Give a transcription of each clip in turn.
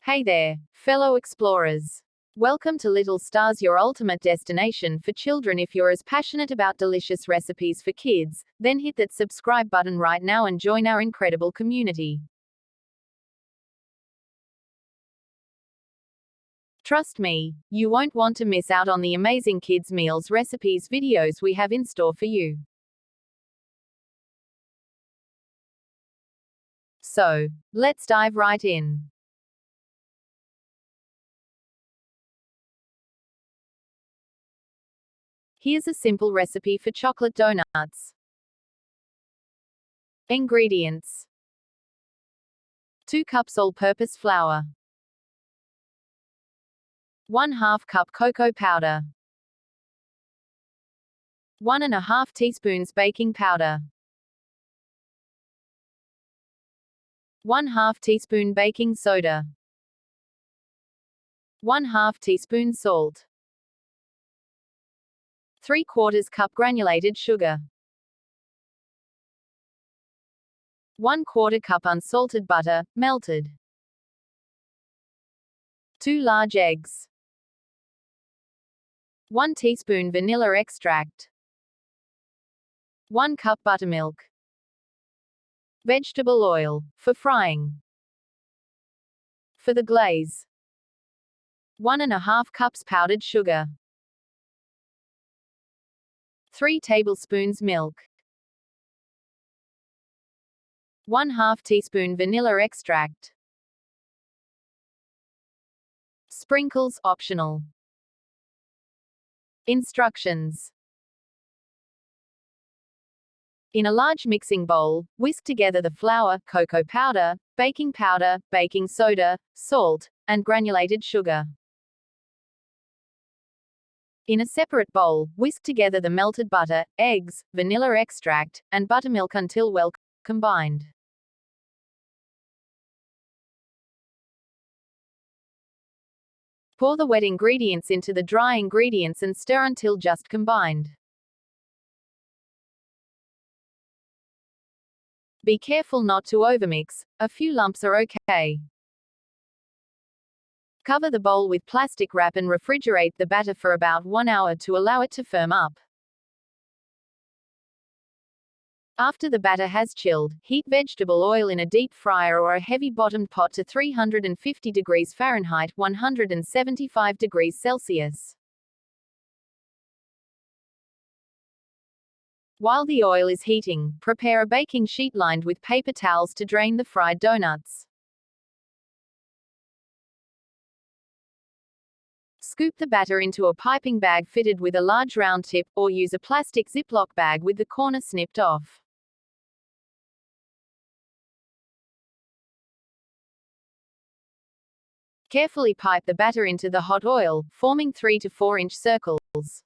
Hey there, fellow explorers. Welcome to Little Stars, your ultimate destination for children. If you're as passionate about delicious recipes for kids, then hit that subscribe button right now and join our incredible community. Trust me, you won't want to miss out on the amazing kids' meals recipes videos we have in store for you. So, let's dive right in. Here's a simple recipe for chocolate donuts. Ingredients: 2 cups all-purpose flour, 1/2 cup cocoa powder, 1½ teaspoons baking powder, 1/2 teaspoon baking soda, 1/2 teaspoon salt, 3/4 cup granulated sugar, 1/4 cup unsalted butter, melted, 2 large eggs, 1 teaspoon vanilla extract, 1 cup buttermilk, vegetable oil, for frying. For the glaze: 1½ cups powdered sugar, 3 tablespoons milk, 1/2 teaspoon vanilla extract. Sprinkles optional. Instructions: in a large mixing bowl, whisk together the flour, cocoa powder, baking soda, salt, and granulated sugar. In a separate bowl, whisk together the melted butter, eggs, vanilla extract, and buttermilk until well combined. Pour the wet ingredients into the dry ingredients and stir until just combined. Be careful not to overmix, a few lumps are okay. Cover the bowl with plastic wrap and refrigerate the batter for about 1 hour to allow it to firm up. After the batter has chilled, heat vegetable oil in a deep fryer or a heavy-bottomed pot to 350 degrees Fahrenheit, 175 degrees Celsius. While the oil is heating, prepare a baking sheet lined with paper towels to drain the fried donuts. Scoop the batter into a piping bag fitted with a large round tip, or use a plastic Ziploc bag with the corner snipped off. Carefully pipe the batter into the hot oil, forming 3 to 4 inch circles.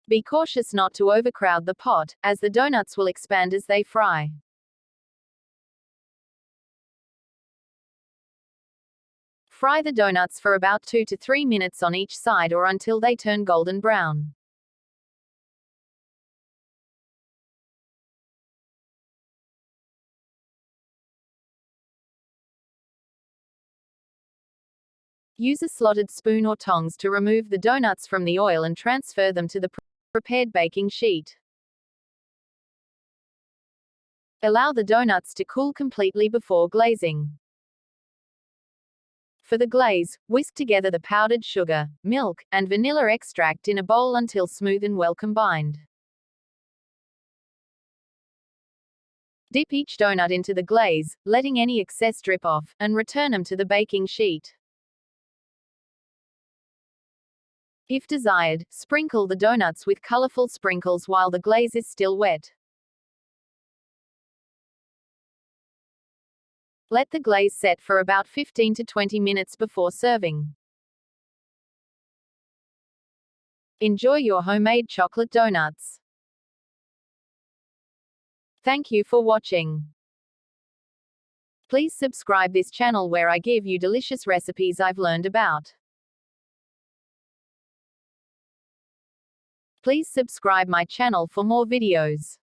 Be cautious not to overcrowd the pot, as the donuts will expand as they fry. Fry the donuts for about 2 to 3 minutes on each side or until they turn golden brown. Use a slotted spoon or tongs to remove the donuts from the oil and transfer them to the prepared baking sheet. Allow the donuts to cool completely before glazing. For the glaze, whisk together the powdered sugar, milk, and vanilla extract in a bowl until smooth and well combined. Dip each donut into the glaze, letting any excess drip off, and return them to the baking sheet. If desired, sprinkle the donuts with colorful sprinkles while the glaze is still wet. Let the glaze set for about 15 to 20 minutes before serving. Enjoy your homemade chocolate donuts. Thank you for watching. Please subscribe this channel where I give you delicious recipes I've learned about. Please subscribe my channel for more videos.